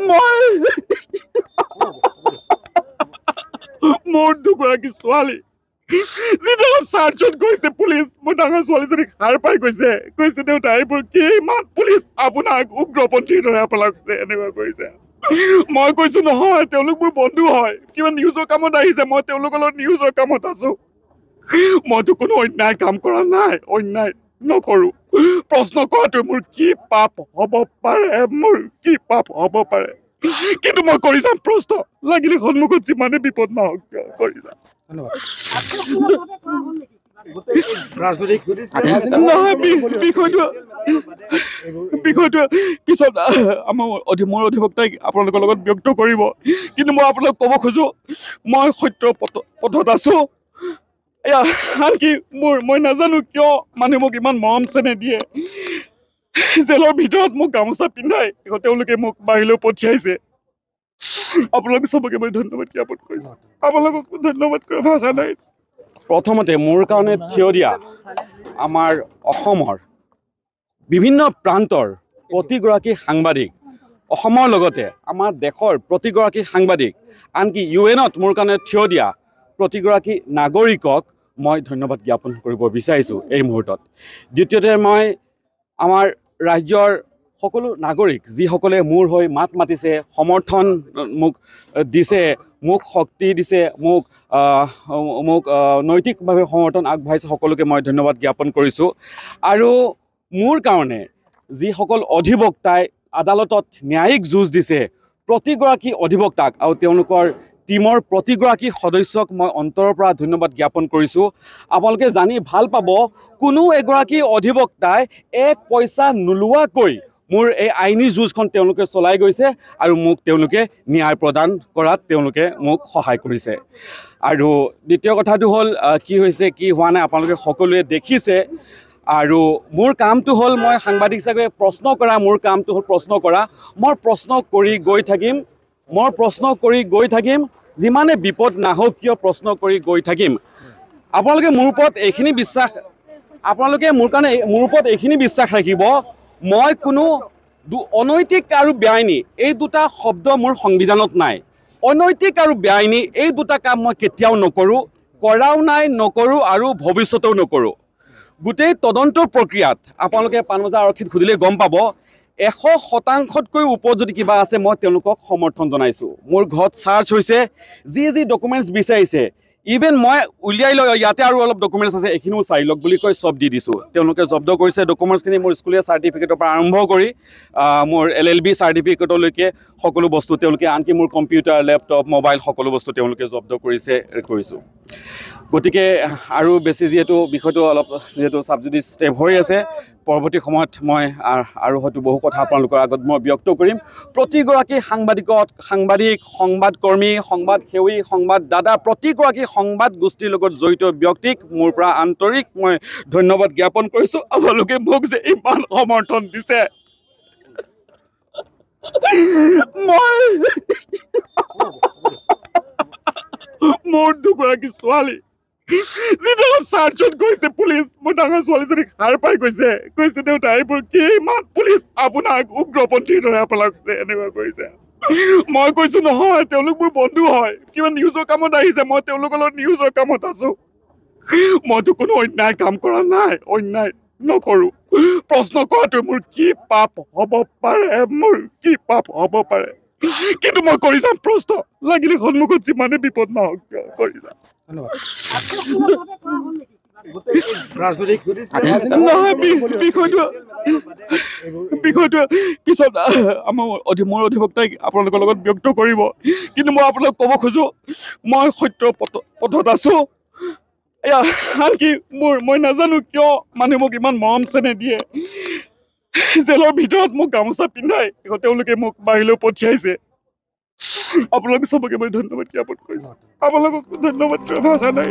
মই মোৰ দুগৰাকী ছোৱালী যিটো চাৰ্চত গৈছে পুলিচ মোৰ ডাঙৰ ছোৱালীজনীক হাৰ পাই গৈছে দেউতা এইবোৰ কি ইমান পুলিচ আপোনাক উগ্ৰপন্থীৰ দৰে আপোনাক এনেকুৱা কৰিছে মই কৈছো নহয় তেওঁলোক মোৰ বন্ধু হয় কিবা নিউজৰ কামত আহিছে মই তেওঁলোকৰ লগত নিউজৰ কামত আছো মইতো কোনো অন্যায় কাম কৰা নাই অন্যায় নকৰো প্ৰশ্ন কৰাটো মোৰ কি পাপ হ'ব পাৰে কিন্তু মই কৰি যাম প্ৰশ্ন লাগিলে সন্মুখত যিমানে বিপদ নহওক কৰি যাম বিষয়টো পিছত মোৰ অধিবক্তাই আপোনালোকৰ লগত ব্যক্ত কৰিব কিন্তু মই আপোনালোকক ক'ব খোজো মই সত্য পথত আছো এয়া আনকি মই নাজানো কিয় মানুহে মোক ইমান মৰম চেনেহ দিয়ে জেলৰ ভিতৰত মোক গামোচা পিন্ধাই তেওঁলোকে মোক বাহিৰলৈ পঠিয়াইছে আপোনালোক চবকে মই ধন্যবাদ জ্ঞাপন কৰিছো আপোনালোকক ধন্যবাদ কৰা ভাষা নাই প্ৰথমতে মোৰ কাৰণে থিয় দিয়া আমাৰ অসমৰ বিভিন্ন প্ৰান্তৰ প্ৰতিগৰাকী সাংবাদিক অসমৰ লগতে আমাৰ দেশৰ প্ৰতিগৰাকী সাংবাদিক আনকি ইউএনত মোৰ কাৰণে থিয় দিয়া প্ৰতিগৰাকী নাগৰিকক মই ধন্যবাদ জ্ঞাপন কৰিব বিচাৰিছোঁ এই মুহূৰ্তত দ্বিতীয়তে মই আমাৰ ৰাজ্যৰ সকলো নাগৰিক যিসকলে মোৰ হৈ মাত মাতিছে সমৰ্থন মোক দিছে মোক শক্তি দিছে মোক নৈতিকভাৱে সমৰ্থন আগবঢ়াইছে সকলোকে মই ধন্যবাদ জ্ঞাপন কৰিছোঁ আৰু মোৰ কাৰণে যিসকল অধিবক্তাই আদালতত ন্যায়িক যুঁজ দিছে প্ৰতিগৰাকী অধিবক্তাক আৰু তেওঁলোকৰ টিমৰ প্ৰতিগৰাকী সদস্যক মই অন্তৰৰ পৰা ধন্যবাদ জ্ঞাপন কৰিছোঁ আপোনালোকে জানি ভাল পাব কোনো এগৰাকী অধিবক্তাই এক পইচা নোলোৱাকৈ মোৰ এই আইনী যুঁজখন তেওঁলোকে চলাই গৈছে আৰু মোক তেওঁলোকে ন্যায় প্ৰদান কৰাত তেওঁলোকে মোক সহায় কৰিছে আৰু দ্বিতীয় কথাটো হ'ল কি হৈছে কি হোৱা নাই আপোনালোকে সকলোৱে দেখিছে আৰু মোৰ কামটো হ'ল মই সাংবাদিক হিচাপে প্ৰশ্ন কৰা মোৰ কামটো হ'ল প্ৰশ্ন কৰা মই প্ৰশ্ন কৰি গৈ থাকিম যিমানে বিপদ নাহক কিয় প্ৰশ্ন কৰি গৈ থাকিম আপোনালোকে মোৰ ওপৰত এইখিনি বিশ্বাস ৰাখিব মই কোনো অনৈতিক আৰু বেআইনী এই দুটা শব্দ মোৰ সংবিধানত নাই অনৈতিক আৰু বেআইনী এই দুটা কাম মই কেতিয়াও নকৰোঁ কৰাও নাই নকৰোঁ আৰু ভৱিষ্যতেও নকৰোঁ গোটেই তদন্তৰ প্ৰক্ৰিয়াত আপোনালোকে পানবজাৰ আৰক্ষীত সুধিলে গম পাব 100%তকৈ ওপৰত যদি কিবা আছে মই তেওঁলোকক সমৰ্থন জনাইছোঁ মোৰ ঘৰত চাৰ্চ হৈছে যি ডকুমেণ্টছ বিচাৰিছে ইভেন মই উলিয়াই লৈ ইয়াতে আৰু অলপ ডকুমেণ্টছ আছে এইখিনিও চাই লওক বুলি কৈ চব দি দিছোঁ তেওঁলোকে জব্দ কৰিছে ডকুমেণ্টছখিনি মোৰ স্কুলীয়া চাৰ্টিফিকেটৰ পৰা আৰম্ভ কৰি মোৰ LLB চাৰ্টিফিকেটলৈকে সকলো বস্তু তেওঁলোকে আনকি মোৰ কম্পিউটাৰ লেপটপ মোবাইল সকলো বস্তু তেওঁলোকে জব্দ কৰিছোঁ গতিকে আৰু বেছি যিহেতু বিষয়টো অলপ যিহেতু ছাবজুডিচ ষ্টেপ হৈ আছে পৰৱৰ্তী সময়ত মই আৰু হয়তো বহু কথা আপোনালোকৰ আগত মই ব্যক্ত কৰিম প্ৰতিগৰাকী সাংবাদিক সংবাদকৰ্মী সংবাদসেৱী সংবাদদাতা প্ৰতিগৰাকী সংবাদ গোষ্ঠীৰ লগত জড়িত ব্যক্তিক মোৰ পৰা আন্তৰিক মই ধন্যবাদ জ্ঞাপন কৰিছোঁ আপোনালোকে মোক যে ইমান সমৰ্থন দিছে মোৰ দুগৰাকী ছোৱালী যিটো চাৰ্চত গৈছে পুলিচ মোৰ ডাঙৰ ছোৱালীজনীক হাৰ পাই গৈছে দেউতা এইবোৰ কি ইমান পুলিচ আপোনাক উগ্ৰপন্থীৰ দৰে আপোনাক এনেকুৱা কৰিছে মই কৈছো নহয় তেওঁলোক মোৰ বন্ধু হয় কিবা নিউজৰ কামত আহিছে মই তেওঁলোকৰ লগত নিউজৰ কামত আছো মইতো কোনো অন্যায় কাম কৰা নাই অন্যায় নকৰো প্ৰশ্ন কৰাটো মোৰ কি পাপ হ'ব পাৰে কিন্তু মই কৰি যাম প্ৰশ্ন লাগিলে সন্মুখত যিমানে বিপদ নহওক কৰি যাম বিষয়টো পিছত মোৰ অধিবক্তাই আপোনালোকৰ লগত ব্যক্ত কৰিব কিন্তু মই আপোনালোকক ক'ব খোজো মই সত্য পথত আছো এয়া আনকি মই নাজানো কিয় মানুহে মোক ইমান মৰম চেনেহ দিয়ে জেলৰ ভিতৰত মোক গামোচা পিন্ধাই তেওঁলোকে মোক বাহিৰলৈ পঠিয়াইছে আপোনালোক চবকে মই ধন্যবাদ জ্ঞাপন কৰিছো আপোনালোকক ধন্যবাদ কৰা ভাষা নাই